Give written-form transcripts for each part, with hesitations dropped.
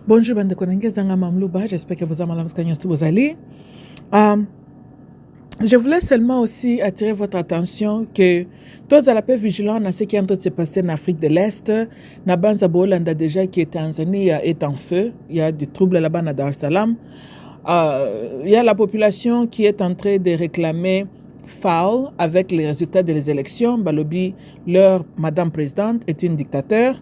Bonjour, bande konenge zanga mamlouba. J'espère que vous avez malam skanyos tous vos alliés. Je voulais seulement aussi attirer votre attention que tous à la paix vigilants à ce qui est en train de se passer en Afrique de l'Est. Nabanza Bolanda déjà qui est Tanzanie est en feu. Il y a des troubles là-bas à Dar es Salaam. Il y a la population qui est en train de réclamer foul avec les résultats des élections. Balobi, leur madame présidente est une dictateur.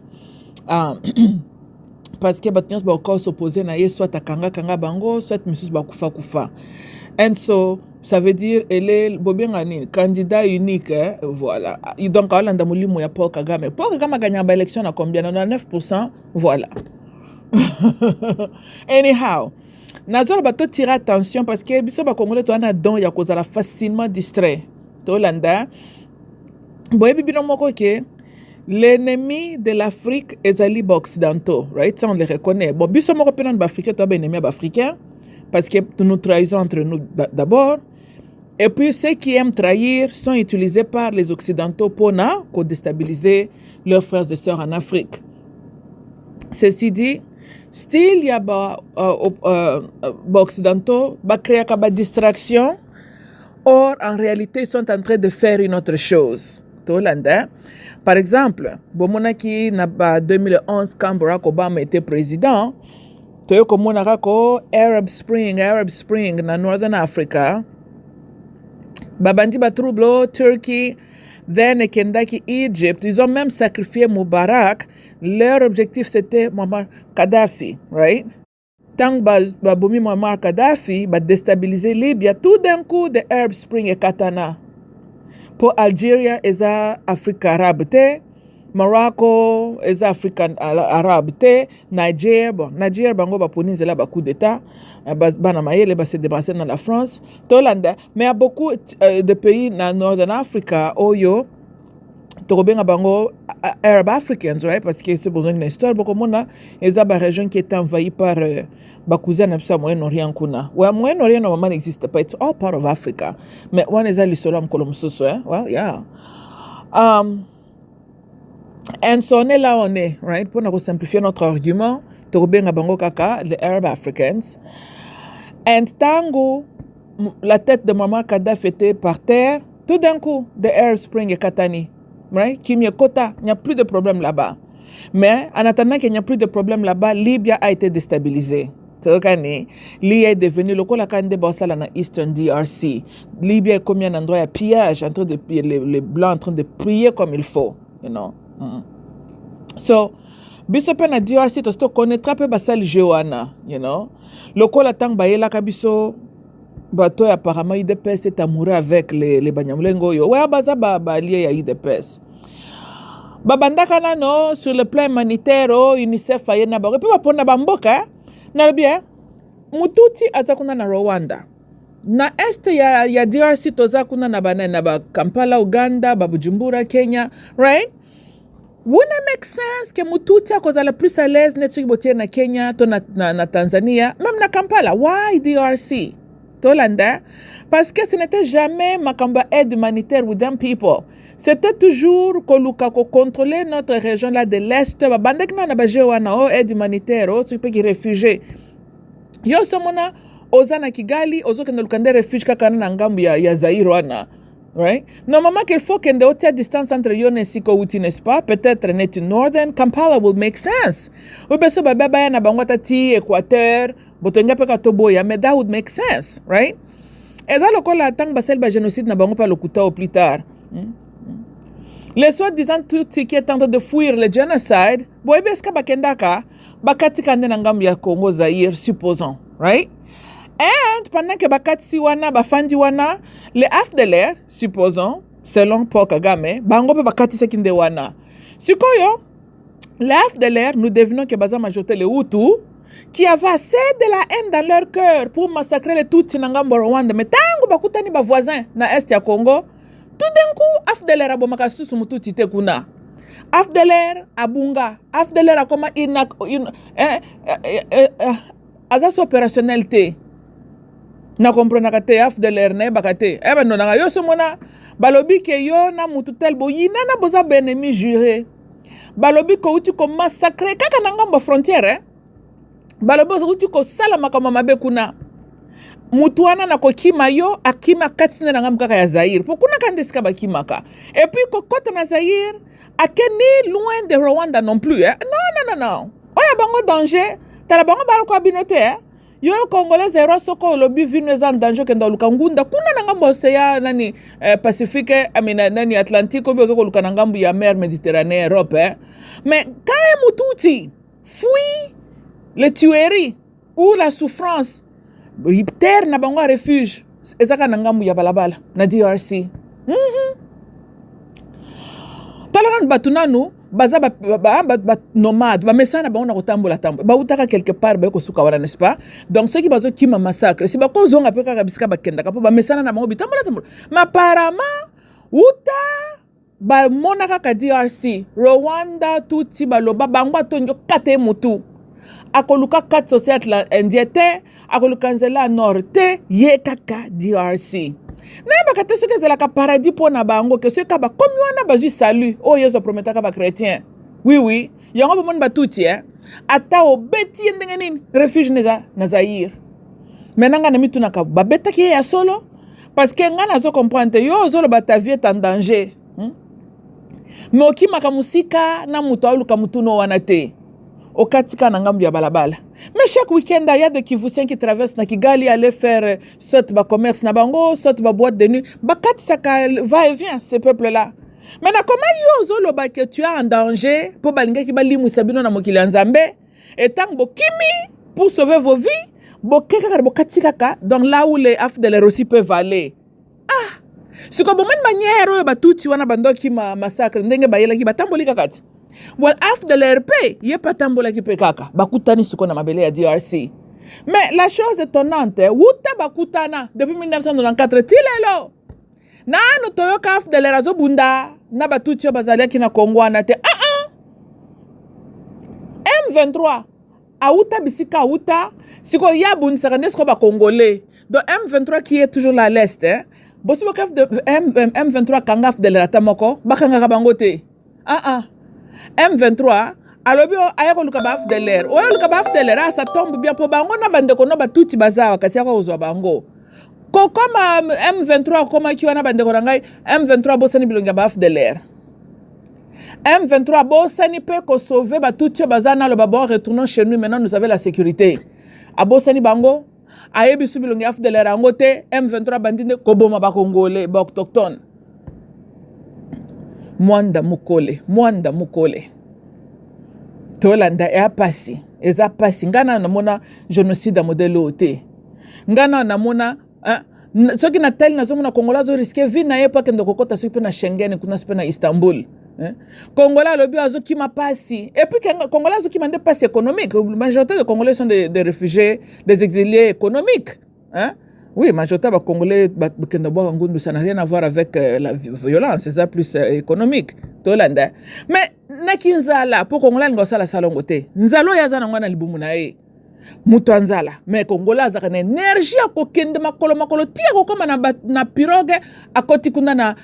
Parce que batnyos ba encore s'opposer na ye soit à kanga bango soit misus ba kufa. And so ça veut dire elle est bobengani candidat unique voilà. Donc Hollande mulimu ya Paul Kagame a gagné l'élection à combien? On a 9%, voilà. Anyhow, nazar ba to tirer attention parce que biso ba congolais to ana don ya kozala facilement distrait. To landa boye bibino moko ke l'ennemi de l'Afrique est les occidentaux, right? Ça on les reconnaît. Bon, biso moko pena n'Africain, toi ben ennemi africain parce que nous trahissons entre nous d'abord. Et puis ceux qui aiment trahir sont utilisés par les occidentaux pour déstabiliser leurs frères et sœurs en Afrique. Ceci dit, still il y a occidentaux ba créer une distraction. Or en réalité ils sont en train de faire une autre chose. Tolanda. Par exemple, Bomonaki na 2011 quand Barack Obama était président, toyo komonaka ko Arab Spring na Northern Africa. Babandi ba trouble Turkey, then Kendaki Egypt, ils ont même sacrifié Mubarak. Leur objectif c'était Muammar Kadhafi, right? Tant ba bomi Muammar Kadhafi, ba déstabiliser Libye, tout d'un coup de Arab Spring et Katana. Pour Algérie, ils ont Afrique arabe, Morocco, ils ont Afrique arabe, Niger, Niger, bango ba poni zela ba coup d'état, bana mayele ba se débarrasser dans la France, Tolanda, mais il y a beaucoup de pays dans Northern Africa, Oyo, Torobenga bango Arab Africans, right? Parce que c'est besoin d'une histoire, beaucoup mona, ils ont ba région qui est envahie par Bakouza na pisa Moyen-Orient kuna. Ouais, Moyen-Orient normalement n'existe pas. It's all part of Africa. Mais on est allé sur l'homme colomsoso, hein? Well, yeah. And so on est là, on est, right? Pour nous simplifier notre argument, Torubenga bango kaka, les Arab Africans. And tango, la tête de Muammar Kadhafi était par terre. Tout d'un coup, the Arab Spring est Katani, right? Kimia Kota, il n'y a plus de problème là-bas. Mais en attendant qu'il n'y a plus de problème là-bas, Libye a été déstabilisée. Libye est devenu le Kolakande Bossala dans Eastern DRC. Libye est comme un endroit à pillage, en train de les blancs en train de prier comme il faut, you know. So, biso pe na DRC to sto connaîtra pe basal Joana, you know. Le Kolatang bayela kabiso bato apparemment IDPS est amoureux avec les Banyamlengo yo. Ouais baza ba lié à IDPS. Babandaka nano sur le plan humanitaire UNICEF ayena ba pe bapona bamboka na bien mututi azakuna na Rwanda na este ya DRC toza kuna na banana ba Kampala Uganda ba Bujumbura Kenya, right? Wouldn't make sense que mututi akozala plus à l'aise netu botier na Kenya to na Tanzania même na Kampala. Why DRC Tolanda? Parce que ce n'était jamais makamba aide humanitaire with them people. C'était toujours ko contrôler notre région là de l'Est. Bandek na na baje wana aide humanitaire ceux qui réfugiés. Yo somona ozana Kigali ozo kende lukande refuge kaka na ngambu ya Zaire wana. Right? Normalement qu'il faut kende otia distance entre yo na siko uti n'est-ce pas? Peut-être net northern Kampala will make sense. Obeso baba ya na bango tati Équateur, botonga pe katoboya, mais that would make sense, right? Eza lokola tang basel ba génocide na bango pa lokuta au plus tard. Les soi-disant tout qui est en train de fuir le génocide, boebeska bakendaka, bakati kande na ngambu ya Congo Zaire, supposons, right? And pendant que bakati wana, bafandi wana, les AFDLR, supposons, selon Paul Kagame, bango pe bakati sekinde wana. Sikoyo, les AFDLR, nous devenons que baza majorité les Hutus, qui avaient assez de la haine dans leur cœur pour massacrer les Tutsis na ngambu Rwanda. Mais tango bakutani ba voisin na est ya Congo, tout d'un coup, AFDLR a bomaka susu mututi te kuna. AFDLR abunga. AFDLR a koma azas opérationnalité. Na comprenaka te AFDLR na bakate. Eba no na yo somona balobi ke yo na mututel boyina na boza benemi juré. Balobi ko uti ko massacrer kaka na ngambo frontière. balobi uti kosala makambo mabe kuna mutu wana na kokima yo akima kati na ngam kaka ya Zaire po kuna kande sika bakimaka et puis kokota na Zaire akeni loin de Rwanda non plus non oya bango danger tala bango balo kwa binote yo congolais zero soko lobi vinu za danger kenda lukangunda kuna na ngambo océan nani Pacifique amina nani Atlantique obi ko lukana ngambo ya mer Méditerranée Europe mais quand mututi fuit les tueries ou la souffrance terre na bango refuge ezaka na ngambu ya balabala na DRC talana batunanu baza ba nomade ba mesana bango na kotambola ba utaka quelque part ba ko suka wana n'est-ce pas donc ceux qui bazo kima massacre si ba ko zonga pe kaka bisika bakenda kapo ba mesana na bango bitambola ma parama uta ba mona kaka DRC Rwanda tuti baloba bango atonyo kate mutu akoluka kat société la indiete akoluka nzela nord te ye kaka DRC na bakate soki ezalaka paradis pona bango ke soki ba komi wana bazwi salut o yezo prometaka ba chrétien oui yango bomoni batuti ata obeti ndenge nini refuge na Zaire menanga na mitunaka babetaki ye ya solo parce que ngana zo comprendre yo zolo ta vie est en danger mais okimaka musika na mutu aluka mutuno wana te okatika na ngambu ya balabala mais chaque week-end il y a des Kivusiens qui traversent na Kigali aller faire soit ba commerce na bango soit ba boîte de nuit bakatisa ka va et vient ces peuples là maintenant comment yo zolo ba que tu es en danger pour balinga ki balimu sabino na mokili nzambe et tant bokimi pour sauver vos vies bokeka bokatika ka donc là où les AFDLR aussi peuvent aller c'est comme une manière oyo batuti wana bandoki massacre ndenge bayela ki batamboli kakati well after l'RP ye patambola ki pe kaka bakutani suko na mabele ya DRC mais la chose étonnante wuta bakutana depuis 1994 tilelo na no toyoka after l'erazo bunda na batuti bazali ki na Kongo wana te M23 auta bisika auta siko ya bundisa nesko ba congolais donc M23 qui est toujours là à l'est bosi bokaf de M23 kangaf de la tamoko bakanga bango te M23 alobi ayako luka baf de l'air oyo luka baf de l'air ça tombe bien po bango na bandeko no batuti bazawa kasi yako ozwa bango ko kama M23 koma kiwa na bandeko ngai M23 bosani bilonga baf de l'air M23 bosani pe ko sauver batuti bazana lo babon retournons chez nous maintenant nous avons la sécurité abosani bango ayebi subilongi af de l'air angote M23 bandine koboma ba congolais ba autochtone mwanda mukole tolanda ya pasi eza pasi ngana namona génocide modèle ote ngana namona soki na tali nazomona Kongola zo risquer vie na yepa kendo kokota soki na Schengen kuna soki na Istanbul Kongola lobi azoki ma pasi et puis Kongola azoki mande pasi économique majorité de Congolais sont des réfugiés des exilés économiques oui, majorité des Congolais ça n'a rien à voir avec la violence, c'est ça plus économique. Mais nakinzala pour Congolais ngosala salongote. Nzalo yazana ngwana libumu na e. Mutu anzala. Mais Congolais azaka na énergie akokende makolo tia kokoma na pirogue akoti kuna na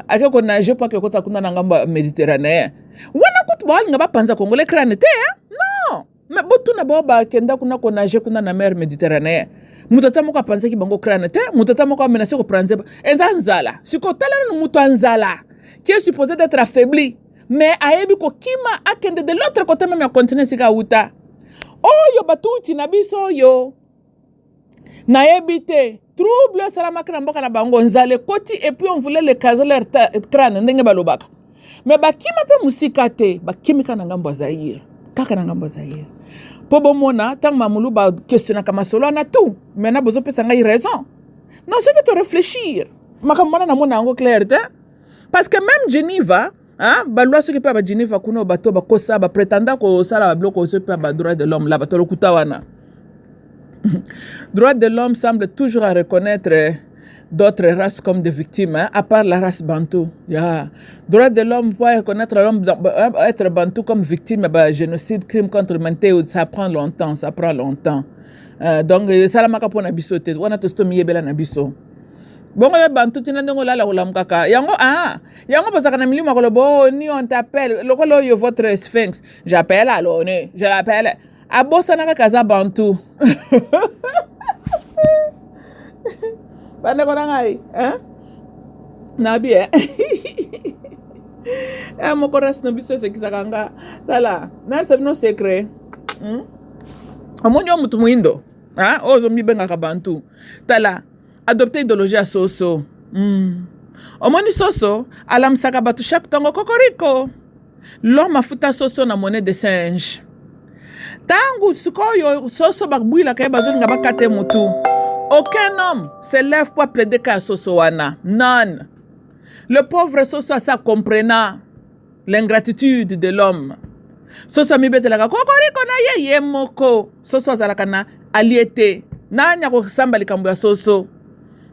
akeko na je pas que kota kuna na ngamba Méditerranée. Wana kutu ba ngaba panza Congolais krane te non. Mais botu na ba kenda kuna kona je kuna na mer Méditerranée. Mutata moko apanze ki bango krane te mutata moko amenacer ko prendre nzala siko talana mutu anzala qui est supposé d'être affaibli mais ayebi ko kima akende de l'autre côté même ya continent sika uta oyo batuti na biso yo na yebite trouble salama kana mboka na bango nzale koti et puis on voulait les caser leur crâne ndenge balobaka mais bakima pe musika te bakimika na ngambo Zaire kaka na ngambo Zaire po bomona tant mamulu ba questionner kama solo na tout mais na bozo pesa ngai raison non c'est que tu réfléchir makamona na mona ngo clair te parce que même Geneva balwa soki pa ba Geneva kuno bato ba kosa ba prétendant ko sala ba bloco so pa ba droit de l'homme là bato lokuta wana droit de l'homme semble toujours à reconnaître d'autres races comme des victimes à part la race bantou droit de l'homme pour reconnaître l'homme être bantou comme victime génocide crime contre l'humanité ça prend longtemps donc ça la maka pona biso te wana to sto miyebela na biso bongo ya bantu tina ndongo lala kulamkaka yango bazaka na milima kolobo ni on t'appelle lokolo yo votre sphinx j'appelle à l'ONU je l'appelle abosanaka kaza bantu bande kona ngai na bien moko rasi na biso esekisaka nga tala nayebisa bino secret omoni yo mutu muindo ozo mibengaka bantu tala adopte idéologie ya soso omoni soso alamisaka bato chaque tongo kokoriko l'homme afuta soso na monnaie de singe tangu sikoyo soso bakbwilaka ye bazolinga bakate mutu aucun homme se lève pour plaider ka soso wana non le pauvre soso asa comprenant l'ingratitude de l'homme soso mibetelaka kokoriko na ye moko soso azalaka na aliete nanya kosamba likambo ya soso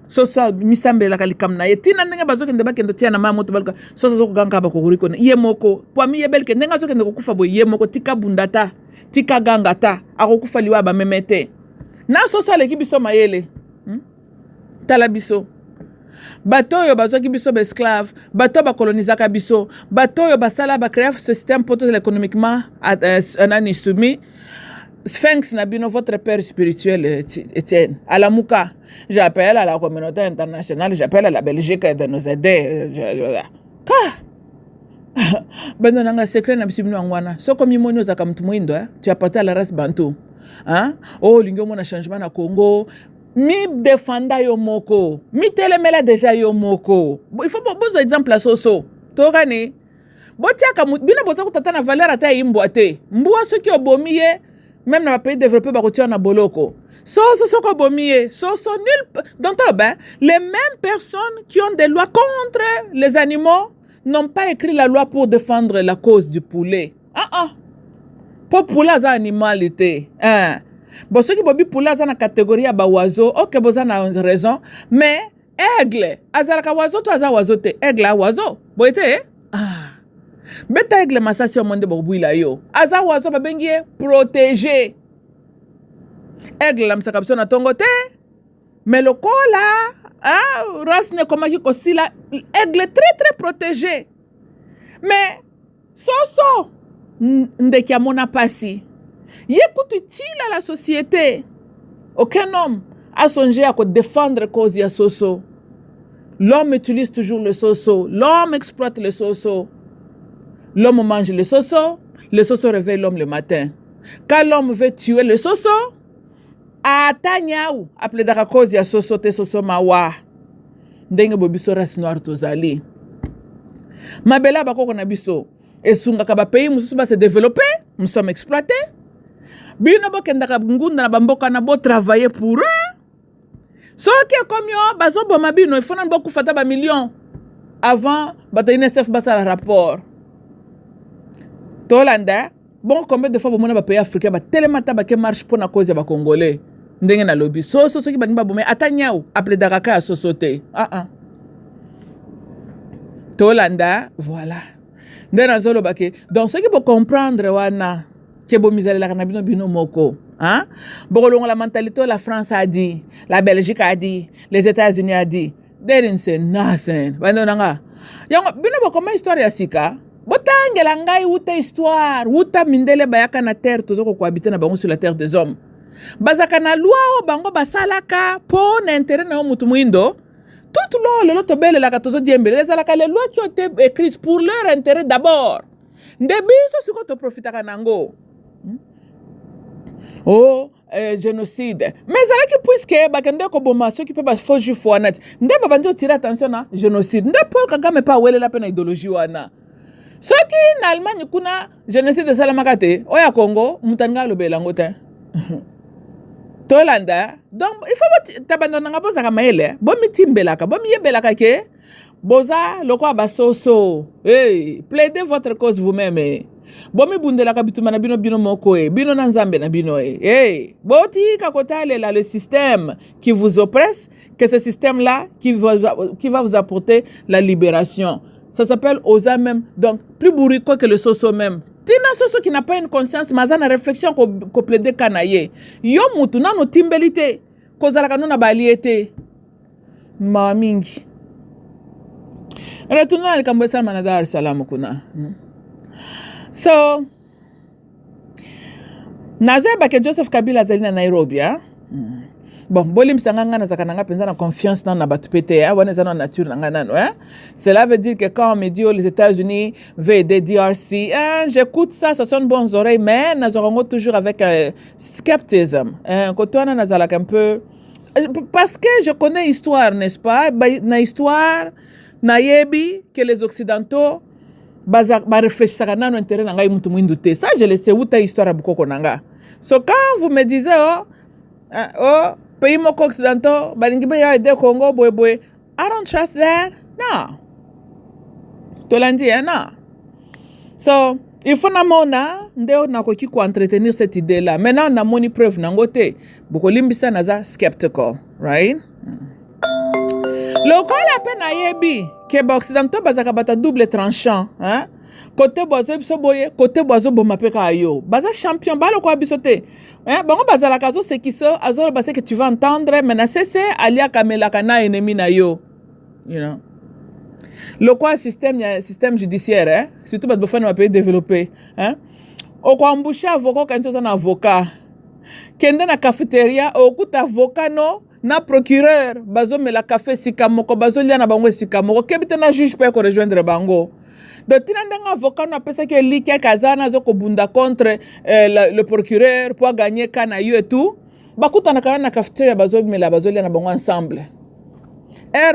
soso misambelaka likambo na ye tina ndenge bazokende bakende tia na mamoto balika soso zokuganga bakokoriko ye moko po miyebelike ndenge azokende kokufa boye ye moko tika bundata tika gangata akokufa liwa bamemete na soso aleki biso mayele tala biso bato oyo bazwaki biso baesclave bato bakolonizaka biso bato oyo basala bacréa système poto économiquement nani soumis Sphinx n'a bien votre père spirituel, Étienne. À la Mouka, j'appelle à la communauté internationale, j'appelle à la Belgique de nous aider. Ben non, secret n'a pas wana. So comme imonyo za kamtumuindo, tu appartiens à la race bantou. Oh, lingo mona changement na Congo. Mi défenda yo moko. Mi telemela déjà yo moko. Il faut besoin exemple à soso. Togani. Botia kamut bina boza kutata na valeur ata imboate. Mbua soki obomiye. Même dans les pays développés, on a boloko. Les mêmes personnes qui ont des lois contre les animaux n'ont pas écrit la loi pour défendre la cause du poulet. Pour poulet, c'est animalité. Bon, ceux qui ont poulet, c'est une catégorie à oiseau. Ok, vous avez raison. Mais aigle, azalaka oiseau, toi, azalaka oiseau, aigle, oiseau. Vous voyez? Beta aigle masasi omonde bobwila yo aza wazo babengi protégé aigle la msaka biso na tongo te mais lokola race ne komaki kosila aigle très protégé mais soso ndeki amona pasi ye kutu tila la société aucun homme a songé à défendre cause ya soso l'homme utilise toujours le soso l'homme exploite le soso. L'homme mange le soso réveille l'homme le matin. Quand l'homme veut tuer le soso, atanyau appelé daka cause ya soso te soso mawa. Ndenge bobiso race noire tozali. Mabela bako na biso esunga ka ba pays mususu ba se développer, nous sommes exploités. Bino bokendaka ngunda na bamboka na bo travailler pour eux. Soki comme yo bazo boma bino il faut na boku fata ba millions avant bato INSF basa la rapport. Tolanda, bon, combien de fois vous avez pays africain, tellement tabac marche pour la cause des Congolais. Ndenge na lobby. So qui va nous atanyao appelé Daraka à sosote. Tolanda, voilà. Ndena zolo bake. Donc ceux qui peuvent comprendre wana que bon misère la kanabino bino moko. Bon, la mentalité la France a dit, la Belgique a dit, les États-Unis a dit. They didn't say nothing. Bandonanga. Yango bino comment histoire ya sika. Botangela ngai uta histoire, uta mindele bayaka na terre tozoko cohabiter na bango sur la terre des hommes. Bazaka na loi o bango basalaka po na intérêt na mutu muindo. Tout lolo tobele la katozo diembele ezalaka les lois qui ont été écrites pour leur intérêt d'abord. Ndebiso siko to profitaka nango. Génocide. Mais ezalaki puisque bakende ko boma ceux qui peut ba faux juif wana. Nde babanjo tirer attention na génocide. Nde Paul Kagame pa wele la pena idéologie wana. Ce qui en Allemagne kuna génocide de Salamakate, oya Congo, mutanga lobelango te. Tolanda, donc il faut t'abandonner nga boza kamaele, bo mitimbelaka, bo miyebelaka ke boza lokwa basoso. Hey, plaidez votre cause vous-même. Bo mi bundelaka bituma na bino moko bino na nzambe na bino Hey, boti kakotale là le système qui vous oppresse, que ce système là qui va vous apporter la libération. Ça s'appelle Oza même. Donc, plus bourrico que le soso même. Tina soso qui n'a pas une conscience, mais une réflexion qu'on plaide kanaye. Yo mutu na no timbelite. Kozalaka no na baliete. Mamingi. Retournons à l'Kambouessa Manada al-Salam kuna. So, Nazoyeba ke Joseph Kabila azali na Nairobi, hein? Bon, bolim sanganga na zakananga penza na confiance na batu pété, hein? Wana zana nature nanga nano, hein? Cela veut dire que quand on me dit oh, les États-Unis veulent aider DRC, hein? J'écoute ça, ça sonne bonnes oreilles, mais nazorango toujours avec skepticisme, hein? Quand on a nazalak un peu, parce que je connais l'histoire, n'est-ce pas? Na histoire, na yebi que les Occidentaux ba réfléchissaka nano intérêt nanga imutu mwindu te. Ça je le sais, uta histoire bukoko nanga. So quand vous me disiez oh pays moko occidentaux balingi ba aider Congo boy, I don't trust that. No. Tolandi non. So il faut na mona ndeo na koki ko entretenir cette idée là. Maintenant na moni preuve nango te. Boko limbisa naza skeptical, right? Local appelle na yebi que ba occidentaux bazaka bata double tranchant, hein? Côté bozo biso boye, côté bozo bomapeka ayo. Baza champion balo kwa bisote. Hein? Bango bazala kazo c'est qui ça, azolo base que tu vas entendre, mais na cesse alia kamela kana ennemi na yo. You know. Le quoi système judiciaire, hein? Surtout parce que bofana pays développé, hein? O kwa mbusha avocat quand tu es un avocat. Kende na cafétéria, okuta avocat no na procureur bazo me la café sikamoko bazo lia na bango sikamoko kebite na juge peut rejoindre bango donc tinandanga avocat na pesa ke likia kazana zo ko bunda contre le procureur pour gagner kana yo et tout bakuta na kana na cafétéria bazo me la bazo lia na bango ensemble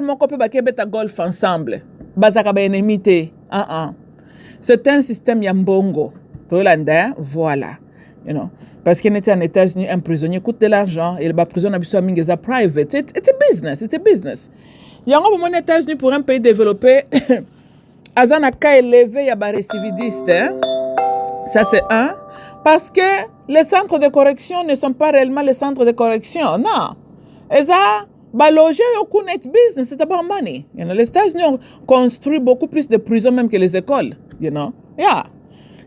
moko pe bakebeta golf ensemble bazaka ba ennemité c'est un système ya mbongo tolanda voilà you know. Parce qu'il était en États-Unis, un prisonnier coûte de l'argent et la prison est private. It's a business. It's a business. Il y a un États-Unis pour un pays développé. Azana ka élevé, il y a des récidivistes. Hein? Ça, c'est un. Parce que les centres de correction ne sont pas réellement les centres de correction. Non. Et ça, loger au net business, c'est about money. You know? Les États-Unis ont construit beaucoup plus de prisons même que les écoles. You know? Yeah.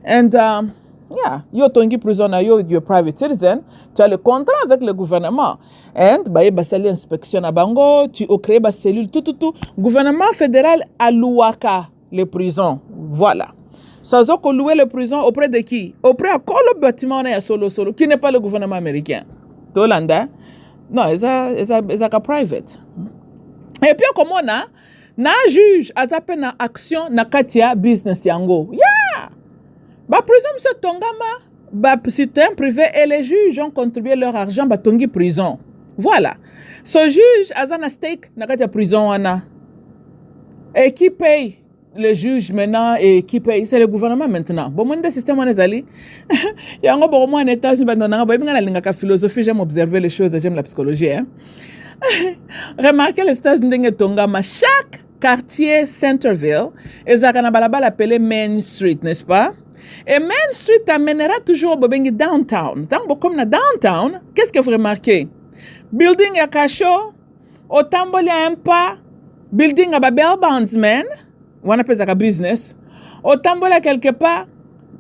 And yeah, yo tongi prison na yo, you're a private citizen, tu as le contrat avec le gouvernement. And baye basali inspection na bango, tu as créé ba cellule tout. Gouvernement fédéral alouaka les prisons. Voilà. Ça zo ko louer les prisons auprès de qui? Auprès à quoi le bâtiment na ya solo qui n'est pas le gouvernement américain. Tolanda. Non, c'est private. Et puis comment na juge azape na action na katia business yango. Yeah. Ba prison monsieur tongama ba citoyen privé et les juges ont contribué leur argent ba tongi prison. Voilà. Ce juge azana stake na kati prison wana. Et qui paye le juge maintenant et qui paye c'est le gouvernement maintenant. Bon mon système on ezali. Yango bo mo en état ba ndanga ba binga linga ka philosophie, j'aime observer les choses, j'aime la psychologie hein. Remarquez les États-Unis tongama chaque quartier Centerville ezakana balabala appelé Main Street, n'est-ce pas? Et Main Street amènera toujours au Bobengi downtown. Tant comme na downtown, qu'est-ce que vous remarquez? Building ya Kasho, au Tamboli ya Empa, building ya Babel Bondsman, wana pesa ka business. Au Tamboli quelque part,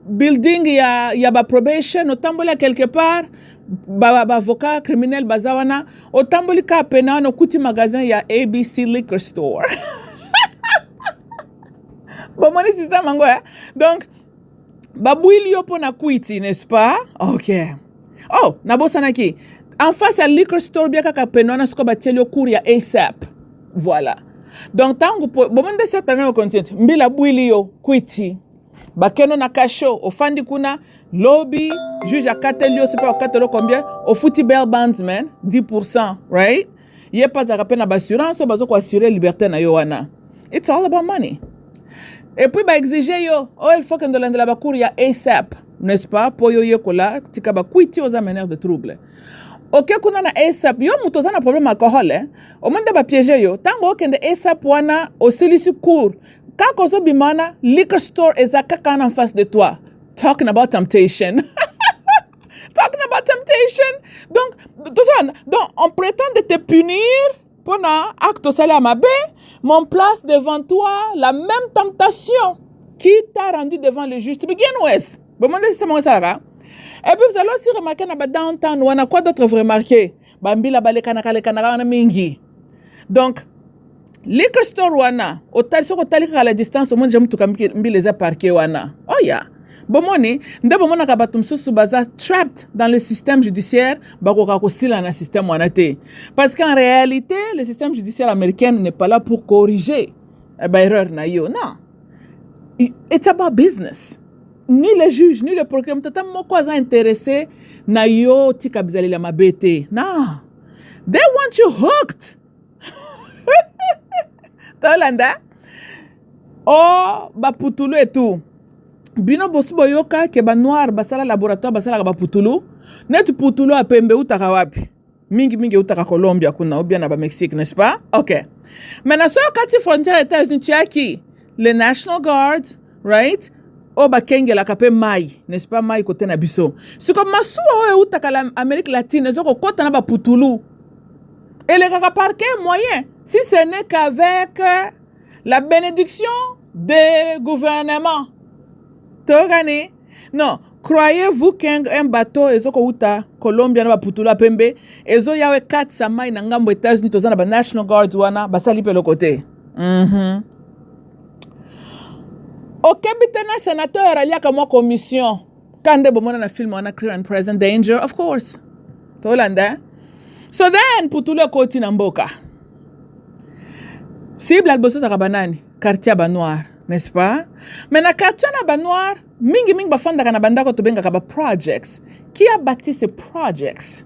building ya ba probation, au Tamboli quelque part, ba avocat criminel bazawana, au Tamboli ka pena no kuti magasin ya ABC Liquor Store. Bon, mon système mango, hein? Donc, babouili yo po na kuiti, n'est-ce pas? Ok. Oh, nabosanaki. En face à liquor store bien kaka penona sko batieli yo cour ya ASAP. Voilà. Donc tangu po bomende cette année au continent. Mbila bouili yo kuiti. Bakeno na kasho ofandi kuna lobby juge akateli yo sipa akatelo combien au footy bell bandsman 10%, right? Yé pas à rappeler na assurance bazo ko assurer liberté na yo wana. It's all about money. Et puis ba exiger yo, oh il faut que ndolande la bakour ya ASAP, n'est-ce pas? Po yo yekola tika ba kuiti aux ameneurs de trouble. OK kuna na ASAP, yo mutoza na problème alcool hein. O monde ba piéger yo, tango kende ASAP wana au silisu cour. Ka kozo bimana liquor store ezaka kana en face de toi. Talking about temptation. Talking about temptation. Donc on prétend de te punir pour un acte salamabé, mon place devant toi la même tentation qui t'a rendu devant le juge. To begin with. Bon, mon système ça là. Et puis vous allez aussi remarquer na downtown ou na quoi d'autre vous remarquez? Bambila balekana wana mingi. Donc liquor store wana, au tal sur au tal à la distance au monde j'aime tout comme mbi les a parqué wana. Oh yeah. bomoni nde bomona ka bato msusu baza trapped dans le système judiciaire bakoka kosila na système wana te parce qu'en réalité le système judiciaire américain n'est pas là pour corriger erreur na yo non it's about business ni les juges ni le procureur tata moko aza intéressé na yo tika bizalela mabe te non they want you hooked tolanda oh baputulu et tout bino bosu boyoka ke ba noir basala laboratoire basala ba putulu net putulu apembe utaka wapi mingi utaka Colombia kuna ou bien na ba Mexique n'est-ce pas OK maintenant so kati frontière États-Unis tu as qui le National Guard right o ba kengela kape mai n'est-ce pas mai côté na biso c'est comme masuwa o utaka la Amérique latine ezoko kota na ba putulu et le kaka parquet moyen si ce n'est qu'avec la bénédiction des gouvernements Togani non croyez-vous qu'un bateau ezoko uta Colombia na baputula pembe ezo yawe 4 samai na ngambo États-Unis tozana ba National Guards wana basali pe le côté okebi tena sénateur aliaka mwa commission kande bomona na film wana Clear and Present Danger of course tolanda so then putula koti na mboka cible alboso za banani quartier ba noir n'est-ce pas mais na quartier na ba noir mingi bafandaka na bandako tobengaka ba projects qui a bâti ces projects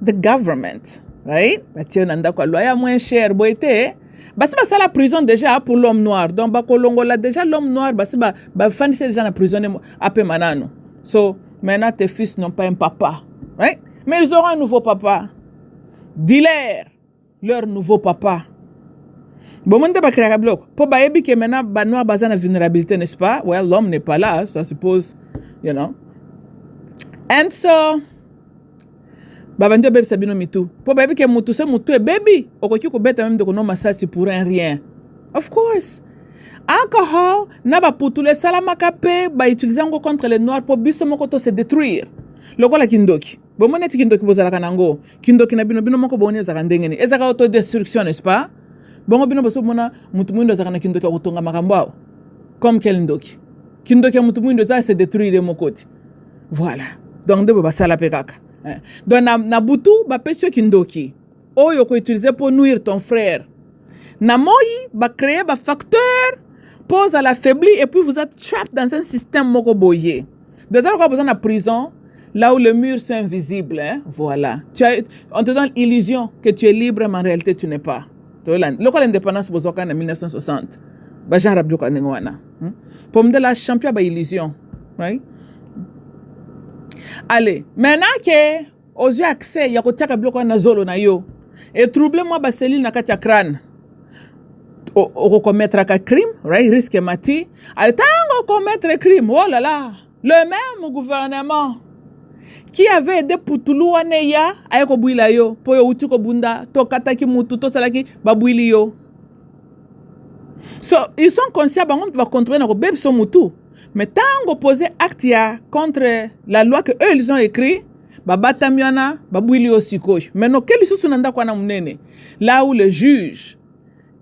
the government right bâti na ndako loyer moins cher boité basi basala prison déjà pour l'homme noir donc bakolongola déjà l'homme noir basi bafandisa déjà na prison ape manano so maintenant tes fils n'ont pas un papa right mais ils auront un nouveau papa dis-leur leur nouveau papa bon monde ba créer bloc pour ba yebi que maintenant ba noir baza na vulnérabilité n'est-ce pas well l'homme n'est pas là so I suppose you know and so babandi bébé sabino mitu pour ba yebi que mutu se mutu e baby okoki ko beta même de ko no masasi pour un rien of course alcohol na ba putule salama kape ba utiliser ngo contre les noirs pour biso moko to se détruire lokola kindoki bon moneti kindoki bozala kanango kindoki na bino moko boni za kandengeni ezaka auto destruction n'est-ce pas bongo bino baso mona mutu mwindo zakana kindoki akutonga makambo ao comme quel ndoki kindoki ya mutu mwindo za se détruire mokoti voilà donc de basala pe kaka donc na butu ba pesio kindoki oyo ko utiliser pour nuire ton frère na moyi ba créer ba facteur pose à l'affaibli et puis vous êtes trapped dans un système moko boyé deux ans besoin na prison là où les murs sont invisibles hein? Voilà on te donne l'illusion que tu es libre mais en réalité tu n'es pas local indépendance bozoka en 1960 ba Jean Rabioka nengwana pour me de la champion ba illusion right allez maintenant que aux yeux accès ya ko tiaka bloka na zolo na yo et trouble moi ba cellule na kati ya crâne o commettre un crime right risque mati allez tango commettre crime oh là là le même gouvernement qui avait aidé Putulu waneya ayeko buila yo po yo uti ko bunda to kataki mutu to salaki babuili yo so ils sont conscients bango va contrôler na ko beb so mutu mais tango poser acte ya contre la loi que eux ils ont écrit babatamiana babuili yo sikoy mais no quel sous nanda kwa na munene là où le juge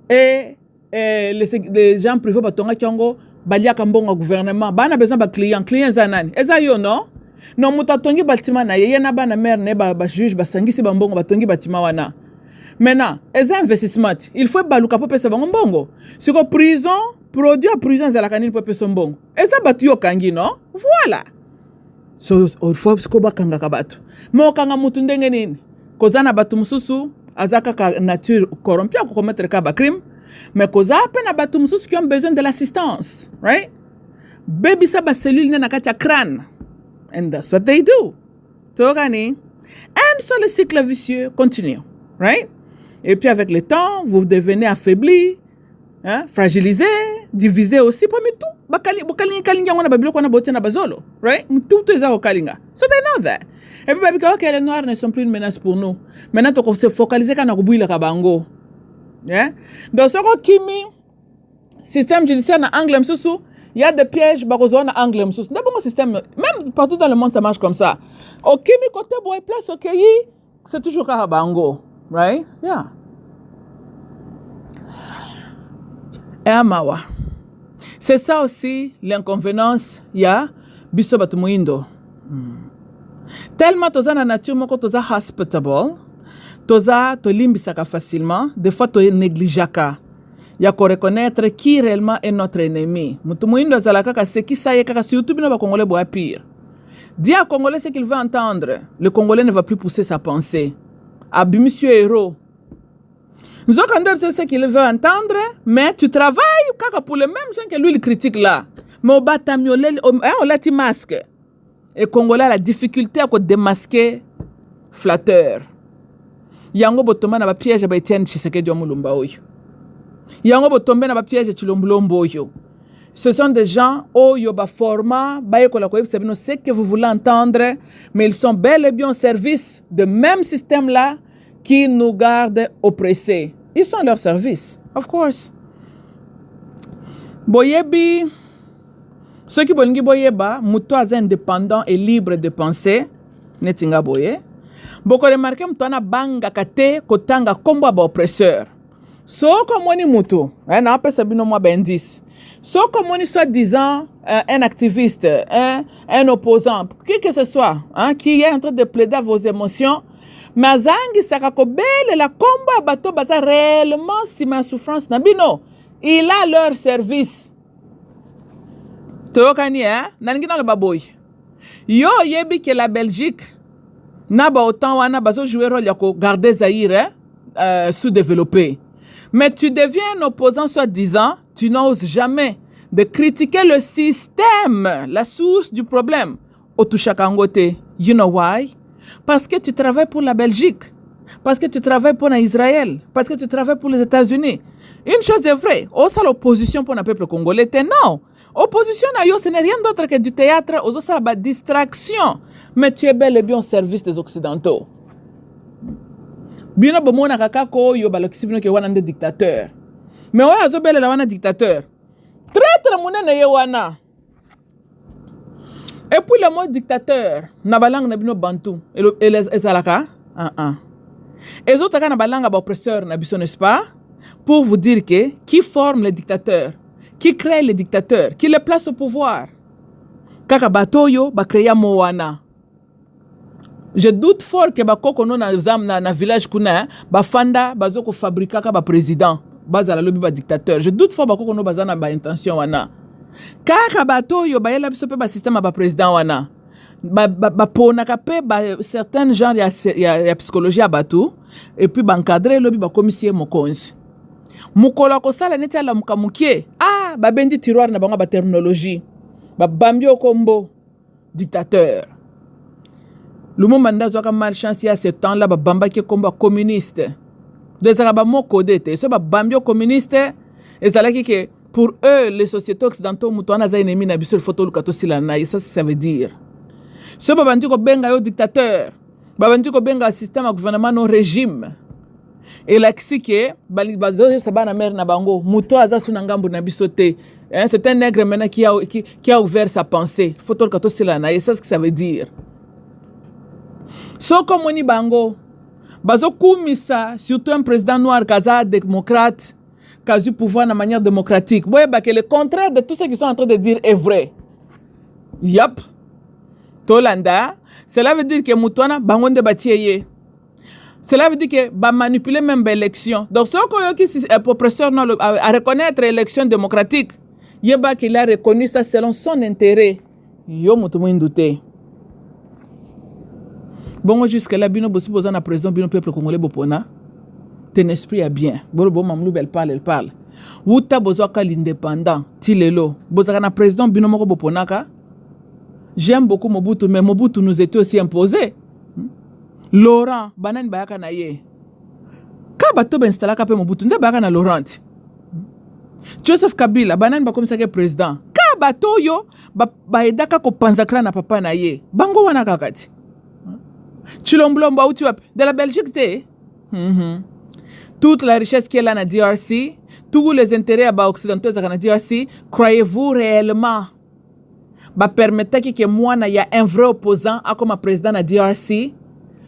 et les gens privés batonga kiongo baliaka mbongo gouvernement bana besoin ba client zanani eza yo non non mutatongi batima na yeye na bana mère ne ba juge basangisi bambongo batongi batima wana maintenant eza investissement il faut baluka po pesa bango mbongo siko prison produit à prison za la kanini po pesa mbongo eza batu yo kangi non voilà so il faut siko bakanga ka batu mo kanga mutu ndenge nini kozana batu mususu azaka ka nature corrompue ko commettre ka ba crime mais koza pena batu mususu qui ont besoin de l'assistance right baby sa ba cellule na kati ya crâne. And that's what they do. Togani. And so le cycle vicieux continue. Right? Et puis avec le temps, vous devenez affaibli, hein, fragilisé, divisé aussi. Pour me tout. Bakali kalinga wana babilo kwana bote na bazolo. Right? Tout est au kalinga. So they know that. Et puis babi ok, les noirs ne sont plus une menace pour nous. Maintenant, on se focaliser quand on a oublié le kabango. Yeah? Donc, ce kimi système judiciaire na anglais msusu. Il y a des pièges barozona anglais msous. C'est un bon système. Même partout dans le monde ça marche comme ça. Au kimi côté boy place au pays, c'est toujours karabango, right? Yeah. Et amawa. C'est ça aussi l'inconvénance, il y a biso bato moindo. Tellement toza na nature moko toza hospitable, toza tolimbisaka facilement, des fois to négligeaka. Ya ko reconnaître qui réellement est notre ennemi. Mutu moindo azala kaka seki saye kaka surtout bino ba congolais boa pire. Dis à Congolais ce qu'il veut entendre. Le Congolais ne va plus pousser sa pensée. Abi monsieur héros. Nzokande c'est ce qu'il veut entendre, mais tu travailles kaka pour les mêmes gens que lui il critique là. Mais au batamiolé, on l'a ti masque. Et Congolais a la difficulté à démasquer flatteur. Yango botomba na ba piège ba Etienne Tshisekedi Mulumba oyo. Yango botomba na ba piège Chilombolombo oyo. Ce sont des gens oyo ba format ba yekola ko yebisabino ce que vous voulez entendre, mais ils sont bel et bien au service de même système là qui nous garde oppressés. Ils sont à leur service, of course. Boyebi ceux qui bolingi boyeba muto az indépendant et libre de penser netinga boye. Boko remarquer muto ana banga kate kotanga kombo ba oppresseur. So komoni muto, na apesa bino mwa bendis. So komoni soi-disant un activiste, un opposant, qui que ce soit, qui est en train de plaider à vos émotions, mazangi sakakobele la kombo bato baza réellement si ma souffrance nabino, il a leur service. Toyokani nalingi na le baboy. Yo yebi que la Belgique n'a pas autant wana bazo jouer rôle ya ko garder Zaïre sous-développé. Mais tu deviens un opposant soi-disant, tu n'oses jamais de critiquer le système, la source du problème. Otushakangote, you know why? Parce que tu travailles pour la Belgique, parce que tu travailles pour Israël, parce que tu travailles pour les États-Unis. Une chose est vraie, ça l'opposition pour le peuple congolais, non. Opposition ce n'est rien d'autre que du théâtre, ça la distraction. Mais tu es bel et bien au service des Occidentaux. Bino bomona kaka ko yo balokisibino ke wana nde dictateur. Mais oya azobele la wana dictateur. Traître munene ye wana. Et puis le mot dictateur na balang na bino bantu et les ezalaka et les autres na balanga ba oppresseur na biso n'est-ce pas? Pour vous dire que qui forme les dictateurs, qui crée les dictateurs, qui les place au pouvoir. Kaka batoyo ba créer mo wana. Je doute fort que bakoko no na village kuna ba fanda bazoko fabriquer ka ba président bazala lobi ba dictateur. Je doute fort bakoko no bazana ba intention wana. Kaka bato yo ba yela biso pe ba système ba président wana. Ba pona ka pe ba certains gens ya psychologie abatu et puis ba encadrer lobi ba commissaire mokonzi. Mukolo ko sala neti ala mukamukie. Ba bendi tiroir na bango ba terminologie. Ba bambio kombo dictateur. Le moment où on malchance à ce temps-là, bamba qui est comme communiste. Des arabes mo codé, ce bambio communiste, et ça que pour eux les sociétés occidentales mutuana za ennemi na biso photo lukato silana, et ça veut dire. Ce babandi ko benga yo dictateur, babandi ko benga système à gouvernement non régime. Et là que bali bazo sabana mère na bango, muto aza sunangambu na biso te. C'est un nègre maintenant qui a ouvert sa pensée. Photo lukato silana, et ça ce que ça veut dire. Soko moni bango bazo kumisa surtout un président noir kaza démocrate kazu pouvoir de manière démocratique. Boye ba que le contraire de tout ce qu'ils sont en train de dire est vrai. Yep. Tolanda, cela veut dire que mutwana bangonde batieye. Cela veut dire que ba manipuler même l'élection. Donc soko yo qui est oppresseur non à reconnaître l'élection démocratique. Yeba qu'il a reconnu ça selon son intérêt. Yo mutu douté. Bon, jusqu'à là, bino bossi posa na président bino peuple congolais bopona. Ten esprit est bien. Bon mamlou elle parle. Wuta bozo ka l'indépendant. Tilelo. Bozaka na président bino moko bopona ka. J'aime beaucoup Mobutu, mais Mobutu nous était aussi imposé. Laurent, banan bayaka na ye. Ka bato ben installa ka pe Mobutu, nde bayaka na Laurent. Joseph Kabila, banan ba comme ça que président. Ka bato yo ba edaka ko panzakra na papa na ye. Bango wana kakati. Chilombolombo ou tu as de la Belgique toute la richesse qui est là dans la DRC, tous les intérêts occidentaux dans la DRC, croyez-vous réellement permettez que moi il y a un vrai opposant à comme président de la DRC?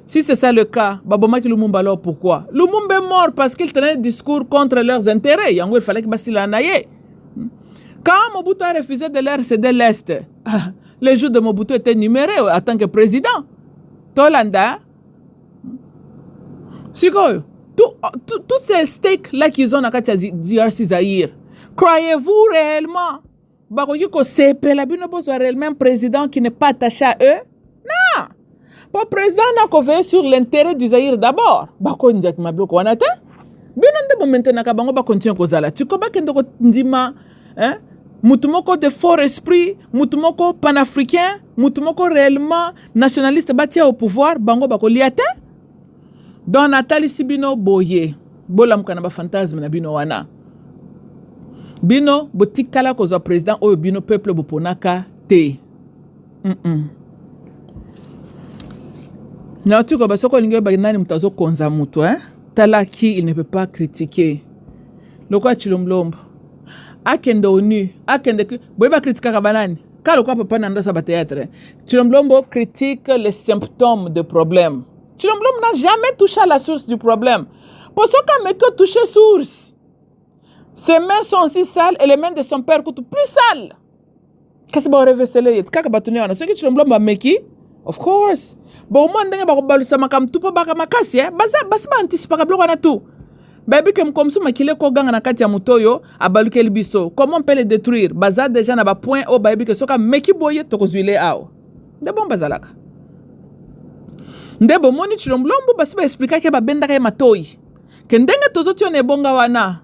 Si c'est ça le cas, Lumumba alors pourquoi? Lumumba est mort parce qu'il tenait un discours contre leurs intérêts. Il fallait que Basila naye. Quand Mobutu a refusé de leur céder l'Est, Les jours de Mobutu étaient numérés en tant que président. Tolanda. Sikoyo. Tous ces stakes-là qu'ils ont dans le DRC Zaïre, croyez-vous réellement que c'est réellement un président qui n'est pas attaché à eux? Non! Le président n'a qu'à veiller sur l'intérêt du Zaïre d'abord. Bako njak mablo ko wanata. Binonde bo maintenant ka bango ba continue ko zala. Tu ko ba kendo ko ndima, hein? Mutumoko de fort esprit, mutumoko panafricain, mutumoko réellement nationaliste batia au pouvoir, bango bako liate. Dans Nathalie Sibino boye, bolam kana ba fantasme na bino wana. Bino botikala ko za président o bino peuple boponaka te. Na tu ko ba soko lingo ba nani mutazo konza mutu, hein? Talaki il ne peut pas critiquer. Lokwa chilomlombo. Akende onu, akende boyeba critique ka banani. Ka lokwa papa nanda sa ba théâtre. Chilomlombo critique les symptômes de problème. Chilomlombo n'a jamais touché à la source du problème. Pour ce qu'on met que toucher source. Ses mains sont aussi sales et les mains de son père coûtent plus sales. Qu'est-ce que vous reversez les kaka batuni wana? Ce que Chilomlombo meki, of course. Bon moi ndenge ba ko balusa makam tupo baka makasi baza basba anticiper ka bloko na tout. Baby kem comme ça makile ko ganga na kati ya mutoyo abaluke libiso. Comment on peut les détruire? Baza déjà na ba point o baby ke soka meki boye to ko zuile awo. De bon bazalaka. Ndebo moni Chilomlombo basiba expliquer ke ba benda ka matoyi. Ke ndenge tozoti on ebonga wana.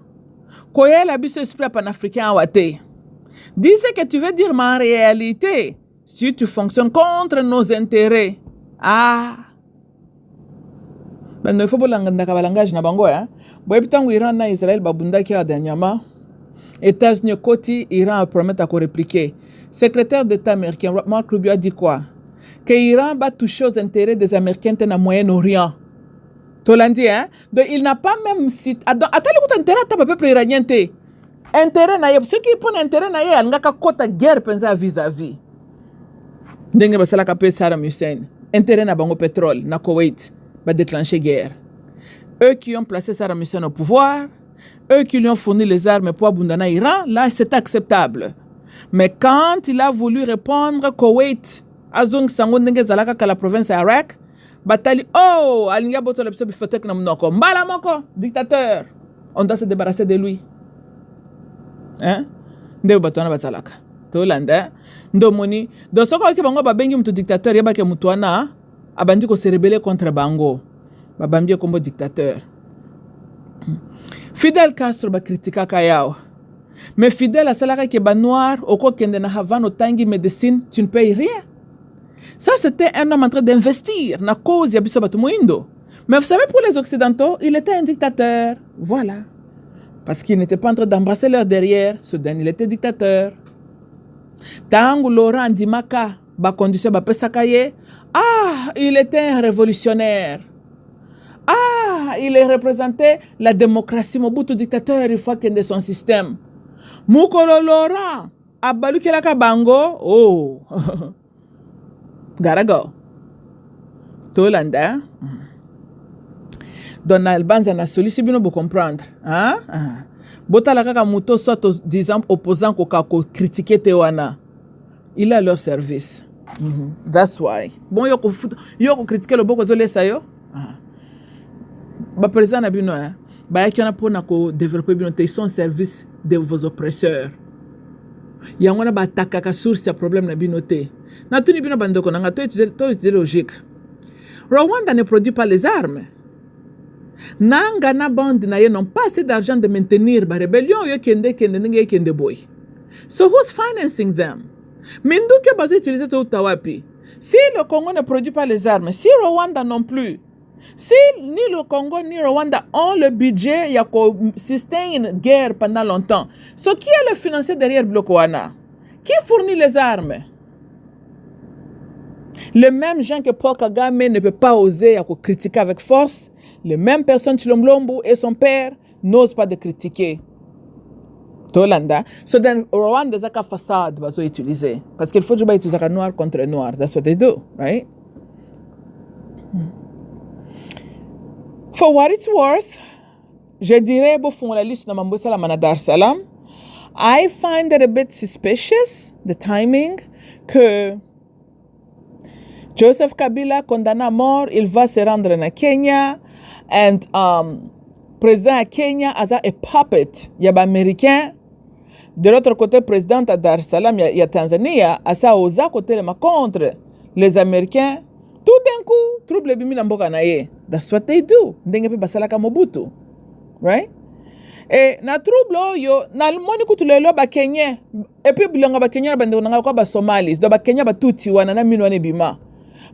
Koyela biso esprit panafricain wate. Dis ce que tu veux dire, mais en réalité, si tu fonctionnes contre nos intérêts, ben il faut pas langage na bango hein. Boy bitangu Iran na Israël babunda ki dernièrement. États-Unis côté Iran promet à répliquer. Secrétaire d'État américain Mark Rubio a dit quoi? Que Iran va toucher aux intérêts des Américains dans le Moyen-Orient. Tolandi hein. Donc il n'a pas même cité. Attends les intérêt à peuple iranien té. Intérêt na ceux qui prennent intérêt na yé ngaka kota guerre pensa vis-à-vis. Ndenge basala ka pe Saddam Hussein. Intérêt na bango pétrole na Koweït va déclencher guerre. Eux qui ont placé Saddam Hussein au pouvoir, eux qui lui ont fourni les armes pour abandonner l'Iran, là c'est acceptable. Mais quand il a voulu répondre Koweït, azung sango ndenge zalaka ka la province Irak, batali oh alinga boto le biso bifotek na mnoko mbala moko dictateur. On doit se débarrasser de lui. Hein? Ndeo batona bazalaka. Tolanda ndomoni do soko ki bango babengi mutu dictateur yeba ke mutu wana abandi ko se rebeller contre bango babambie kombo dictateur. Fidel Castro ba critica kayao mais Fidel asalaka ke ba noir oko kende na Havana tangi médecine tu ne payes rien. Ça c'était un homme en train d'investir na cause ya biso batu moindo. Mais vous savez pour les occidentaux il était un dictateur. Voilà. Parce qu'il n'était pas en train d'embrasser leur derrière, ce dernier il était dictateur. Tangu Laurent Dimaka, ba condition ba pesakaye, il était un révolutionnaire. Il représentait la démocratie, Mobutu dictateur, il faut qu'il ait son système. Mukolo Laurent, abalu kelaka bango, Garago. Tolanda. Donald Banza na solution bino bo comprendre, Botala kaka muto soit disant opposant ko critiquer Tewana. Il est à leur service. That's why. Bon yoko critiquer le boko zole sayo. Ba président na bino ba yakona pona ko développer bino te son service de vos oppresseurs. Yangona ba attaquer source ya problème na bino te. Na tuni bino bandoko na to utiliser logique. Rwanda ne produit pas les armes. Nanga na bande na ye n'ont pas assez d'argent de maintenir la rébellion yo kende boy. So who's financing them? Minduke bazo utiliser to tawapi. Si le Congo ne produit pas les armes, si Rwanda non plus, si ni le Congo ni Rwanda ont le budget ya ko sustain une guerre pendant longtemps, so qui est le financier derrière Blokoana? Qui fournit les armes? Les mêmes gens que Paul Kagame ne peut pas oser à critiquer avec force, les mêmes personnes Chilomlombo et son père n'osent pas de critiquer. Tolanda. So then Rwanda zaka façade va utiliser parce qu'il faut que tu utiliser noir contre noir. That's what they do, right? For what it's worth, je dirais bon fond la liste na mambo sala mana Dar Salam. I find it a bit suspicious the timing que Joseph Kabila condamné à mort, il va se rendre en Kenya. And président à Kenya a un puppet. Il y a des Américains. De l'autre côté, président à Dar es Salaam, il y a Tanzanie, à ça aux côté contre les Américains. Tout d'un coup, trouble bimi na mboka na ye. That's what they do. Ndenge pe basalaka Mobutu. Right? Et na trouble yo na moni kutulelo ba Kenya. Et puis bilanga ba Kenya bande nga kwa ba Somalis. Do ba Kenya ba tuti wana na minwane bima.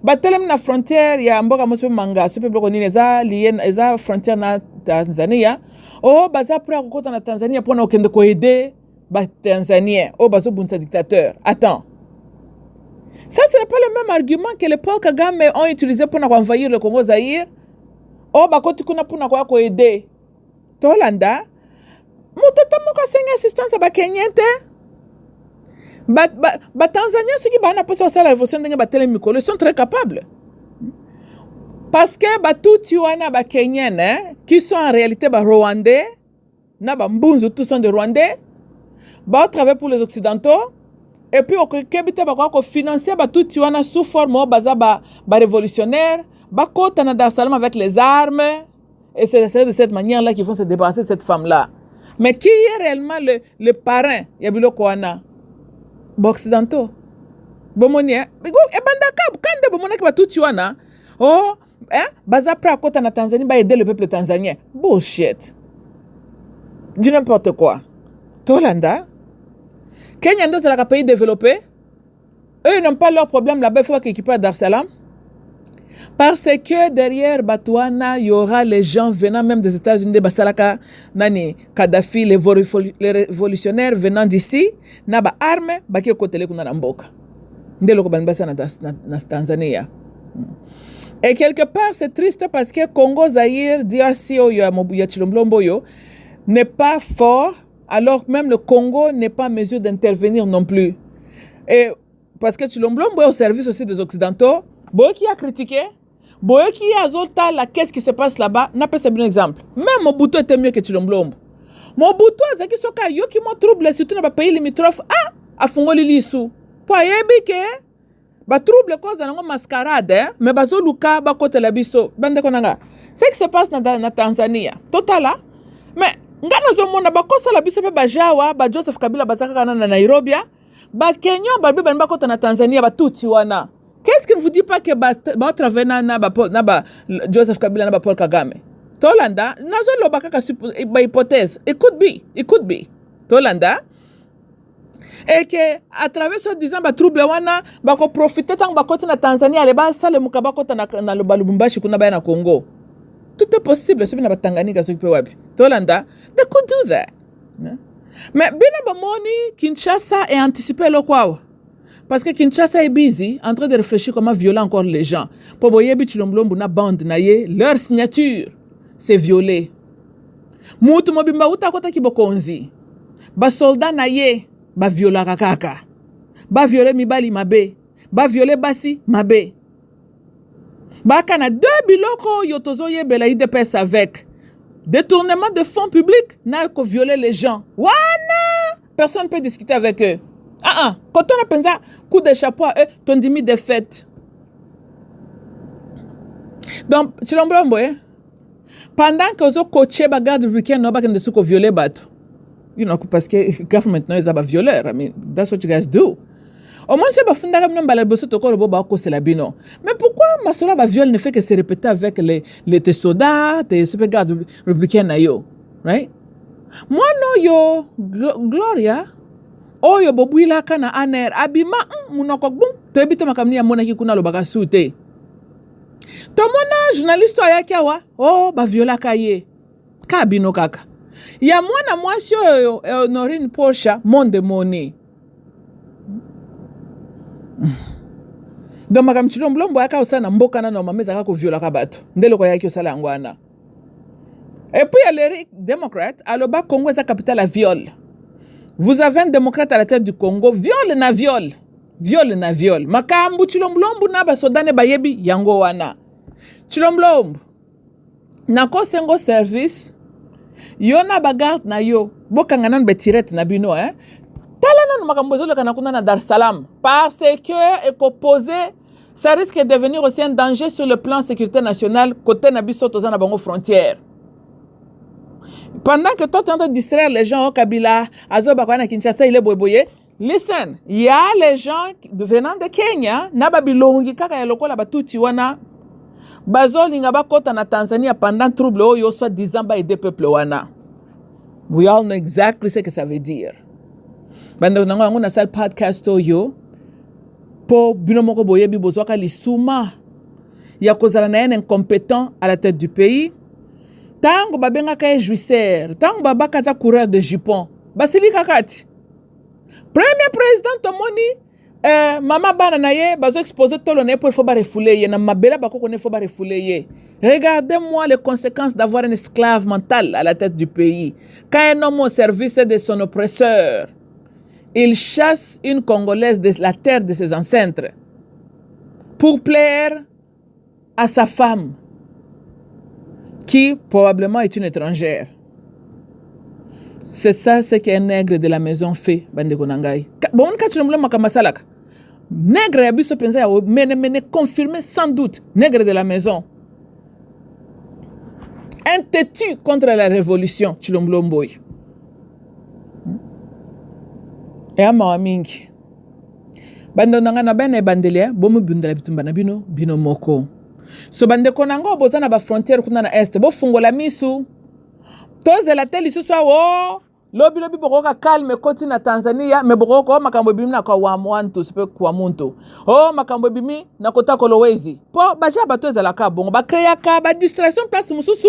Ba telem na frontière ya mboka moso manga, sepe bloko nini eza frontière na Tanzania. Oh baza pra kokota na Tanzania pona okende ko aider ba Tanzanien. Oh bazo bunta dictateur. Attends. Ça, ce n'est pas le même argument que les Paul Kagame ont utilisé pour envahir le Congo Zaïre. Oh, bah, quand tu connais pour nous aider. Tolanda, moutata moka senga assistance à Kenyente. Bah, Tanzaniens, ceux qui bah, n'a pas ça la révolution de Batele Mikolo, ils sont très capables. Parce que bah, tout Tiwana bah, Kenyens, qui sont en réalité bah, Rwandais, na bah, Mbunzu, tous sont des Rwandais, bah, travaillent pour les Occidentaux. Et puis, on peut financer tout Tiwana sous forme de révolutionnaire, Dar es Salaam avec les armes. Et c'est de cette manière-là qu'ils vont se débarrasser de cette femme-là. Mais qui est réellement le parrain? Il y a bilo Kouana. Occidentaux. Bomoni, et bandaka, quand de bomoni qui va tout Tiwana, oh, baza pra kota na Tanzanie, va aider le peuple tanzanien. Bullshit. Du n'importe quoi. Tolanda. Kenya c'est un pays développé. Eux n'ont pas leur problème là-bas, il faut qu'ils équipent à Dar es Salaam. Parce que derrière Batouana, il y aura les gens venant même des États-Unis, de Basalaka, Nani, Kadhafi, les révolutionnaires venant d'ici, Naba arme, Baki Kotele Kuna Namboka. Ndelo Kobanbasa na Tanzania. Et quelque part, c'est triste parce que Congo, Zaïre, DRC, Chilombo, n'est pas fort. Alors même le Congo n'est pas en mesure d'intervenir non plus. Et parce que Chilombo est au service aussi des Occidentaux. Boyo qui a critiqué, Boyo qui a zolta la qu'est-ce qui se passe là-bas, n'a pas un exemple. Même Mobutu était mieux que Chilombo. Mobutu a zaki soka yo qui mo trouble surtout dans les pays limitrophes a fungoli lisu. Po yebi ke ba trouble cause na mascarade mais bazo luka ba kote la biso bande konanga. Ce qui se passe na Tanzania. Totala mais ngana zo mona bakosa la biso pe bajawa ba Joseph Kabila bazaka kana na Nairobi ba Kenya ba biba ba kota na Tanzania ba tuti wana. Qu'est-ce qui ne vous dit pas que ba travailler na Joseph Kabila na ba Paul Kagame? Tolanda nazo lo bakaka ba hypothèse. It could be. Tolanda et que à travers ce disant ba trouble wana ba ko profiter tant ba kota na Tanzania le ba sale mukaba kota na Lubumbashi kuna ba na Congo. Tout est possible, c'est bien na Tanganyika so wapi. Tolanda, they could do that. Mais bina ba moni Kinshasa est anticipé le quoi. Parce que Kinshasa est busy en train de réfléchir comment violer encore les gens. Pour boyebi Chilombo na bande na ye, leur signature c'est violer. Mutu mobimba uta kota kibokonzi. Ba soldat na ye, ba viola kaka. Ba violer mibali mabe. Ba violer basi mabe. Baka na deux biloko yotozo yebela IDPS avec détournement de fonds publics n'a que violer les gens. Wana! Personne ne peut discuter avec eux. Quand on a pensé coup de chapeau à eux, ton demi de fête. Donc, Chilombo, pendant que vous coachez la garde républicaine, vous avez dit que vous violez bateau. You know, parce que le gouvernement is a violeur. I mean, that's what you guys do. Au moins, c'est pas fondé comme nous balai bosso toko robo ba ko c'est la bino. Mais pourquoi Masola ba viol ne fait que se répéter avec les soldats, les super gardes républicains na yo, right? Moi no yo Gloria, oh yo bobuila kana aner abima munoko bum. To ebito makamni ya mona ki kuna lo baka sute. To mona journaliste ya kiawa, oh ba viola kaye. Ka bino kaka. Ya mwana mwasi yo Honorine Portia monde money. Donc makam Chilombo yaka osana mboka na mameza ka ko viola ka bato ndelo ko yaki osala ngwana. Et puis il y a les démocrates aloba Congo est la capitale à viol. Vous avez un démocrate à la tête du Congo, viol na viol. Makambu Chilombo na ba sodane bayebi yango wana. Chilombo na ko sengo service yo na bagarde na yo bokanga nan betirette na bino Talana makambozo le kana kuna na Dar es Salaam parce que est proposé ça risque de devenir aussi un danger sur le plan sécurité nationale côté Nabiso Tozana Bango frontière. Pendant que toi tu es en train de distraire les gens au Kabila, Azo Bakwana Kinshasa, il est boyboyé. Listen, il y a les gens venant de Kenya, Nababilongi kaka ya lokola batuti wana bazolinga bakota na Tanzania pendant trouble oyo soit disant ba aider peuple wana. We all know exactly ce que ça veut dire. Bando nango ngona sal podcast oyo po bino moko boyebi bozwaka lisuma ya kozala na ene incompétent à la tête du pays. Tango babengaka jouisseur, tango babaka za coureur de jupon, basili kakati. Premier président tomoni mama bana na ye bazo exposer tolo na pour faut ba refouler ye na mabela bako kone faut ba refouler ye. Regardez-moi les conséquences d'avoir un esclave mental à la tête du pays. Quand un homme au service de son oppresseur, il chasse une Congolaise de la terre de ses ancêtres pour plaire à sa femme, qui probablement est une étrangère. C'est ça ce qu'un nègre de la maison fait, Bandeko Nangai. Bon, on catch le makamasalaka. Nègre ya biso penza ya mene confirmé sans doute. Nègre de la maison. Un têtu contre la révolution, Chilomblomboy. Et à Mawamingi. Bando nangana bene bandelia, bomu bundala bitumba na bino moko. So bandeko nango bozana ba frontière kuna na est, bo fungola misu. Toze la teli suswa wo, lobi bokoka calme koti na Tanzania, me bokoko makambo bimi na kwa wamwantu, sipe kwa muntu. Oh makambo bimi na kota kolowezi. Po baja bato ezala ka bongo, ba créer ka ba distraction place mususu.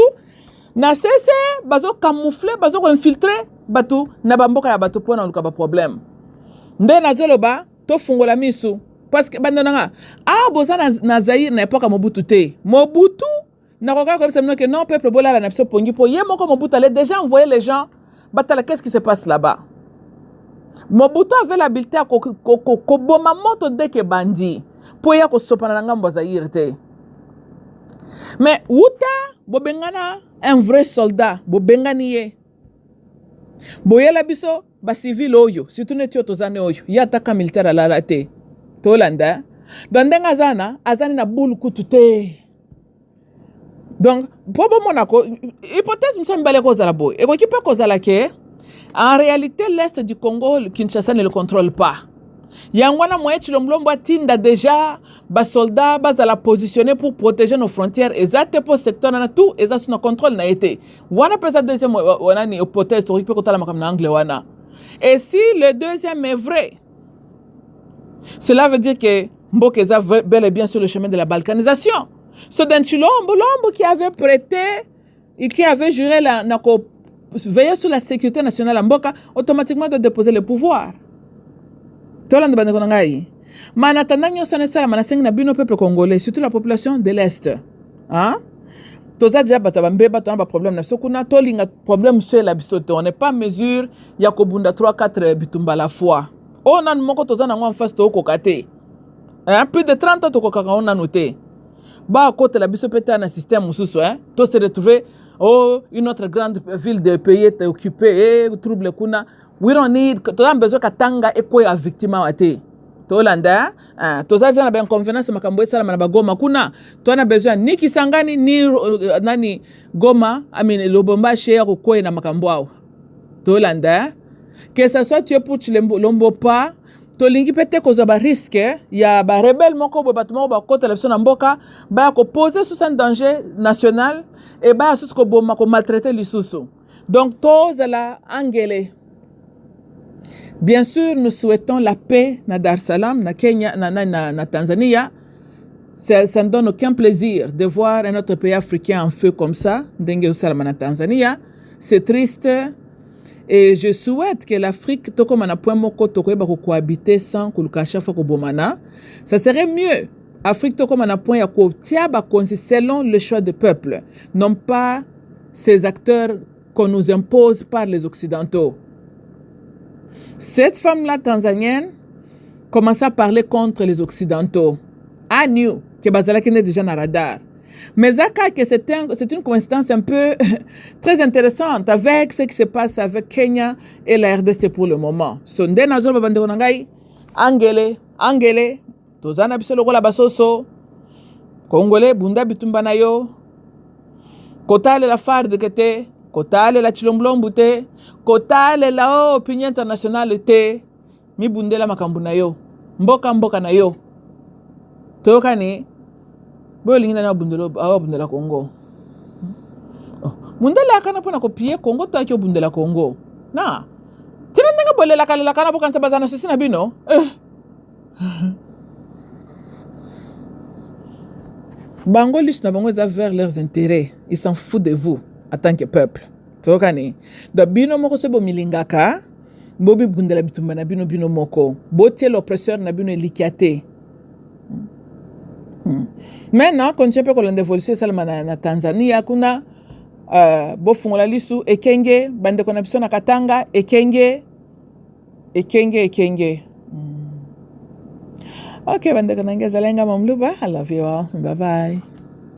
Na cesse bazo camoufler, bazo ko infiltrer batu na bamboka ya batu pona luka ba problème. Nde na zoloba to fungola misu parce que banda nga boza na Zaïre na époque Mobutu te. Mobutu na koka ko bisa que non peuple bola la napso pongi po ye moko Mobutu allait déjà envoyer les gens batala qu'est-ce qui se passe là-bas. Mobutu avait l'habileté à ko boma moto dès que bandi po ya ko sopana na ngambo Zaïre te. Mais uta bobengana un vrai soldat bobengani ye. Boyela biso ba civil oyo surtout ne tozane oyo ya ataka militaire la te tolanda dondenga zana azani na bulu kutute. Donc bobo monako hypothèse msambale ko zala boy e ko kipe ko zala ke en réalité l'est du Congo Kinshasa ne le contrôle pas. Yangwana moye Chilomblombo tinda déjà ba soldats bazala positionné pour protéger nos frontières exacte pour secteur na tout eza sous contrôle na été wana pesa deuxième wana ni hypothèse to peut kotala makam na anglais wana. Et si le deuxième est vrai, cela veut dire que Mboka est bel et bien sur le chemin de la balkanisation. C'est d'un Chilombo qui avait prêté et qui avait juré veiller sur la sécurité nationale à Mboka, automatiquement doit déposer le pouvoir. Tolande bande konangai. Manatanda nyoso na sala manaseng na bino peuple congolais, surtout la population de l'Est. Hein? Toza déjà batabambe batona ba problème na sokuna tolinga problème sur la bisote. On n'est pas mesure ya kobunda 3-4 bitumba la fois. On a moko toza na en face to kokate. Hein? Plus de 30 ans to kokaka on a noté. Ba côté la bisote na système mususu hein. To se retrouver une autre grande ville de pays est occupée trouble kuna. We don't need toza besoin katanga ekwe a victime ate. Tolanda toza jana ba inconvenience makambo esala na bagoma kuna to na besoin ni Kisangani ni nani Goma Lubumbashi ko ko na makambo ao. Tolanda que ça soit tu pour Chilombo pas to lingi pete ko za ba risque ya ba rebelle moko bo batuma ba kota la na mboka ba ko poser sous un danger national et ba sous ko boma ko maltraiter lisusu. Donc toza la angele. Bien sûr, nous souhaitons la paix na Dar es Salaam, na Kenya, na Tanzania. Ça ne donne aucun plaisir de voir un autre pays africain en feu comme ça, Dengue Salama na Tanzania. C'est triste et je souhaite que l'Afrique, tout comme on a point moko to ko cohabiter sans kulukacha foko bomana. Ça serait mieux. Afrique tout comme on a point ya ko tia ba selon le choix du peuple, non pas ces acteurs qu'on nous impose par les occidentaux. Cette femme-là tanzanienne commence à parler contre les occidentaux. I knew que Bazalaki n'est déjà dans le radar. Mais c'est une coïncidence un peu très intéressante avec ce qui se passe avec Kenya et la RDC pour le moment. Sonde Nazol Babandeko Nangai, Angele, tozana biso lokola basoso congolais bunda bitumba na yo kotalela farde kete kotalela chilombulombu te kotalela opinion internationale te mibundela makambo na yo mboka na yo toyokani boyo lingina na bundela Congo mundela kana pona kopie Congo to akyo bundela Congo na tina ndanga bolela kalela kana bokansa bazana sisi na bino bango lis na bango eza vers leurs intérêts ils s'en foutent de vous en tant que peuple toyokani da bino moko se bomilingaka bobi bundela bitumba na bino moko botie l'oppresseur na bino elikiate maintenant kontie mpe kolanda évolution esalama na Tanzania kuna bofungola lisu ekenge bandeko na biso na Katanga ekenge ok bandeko na nge zalenga mamluba I love you all bye bye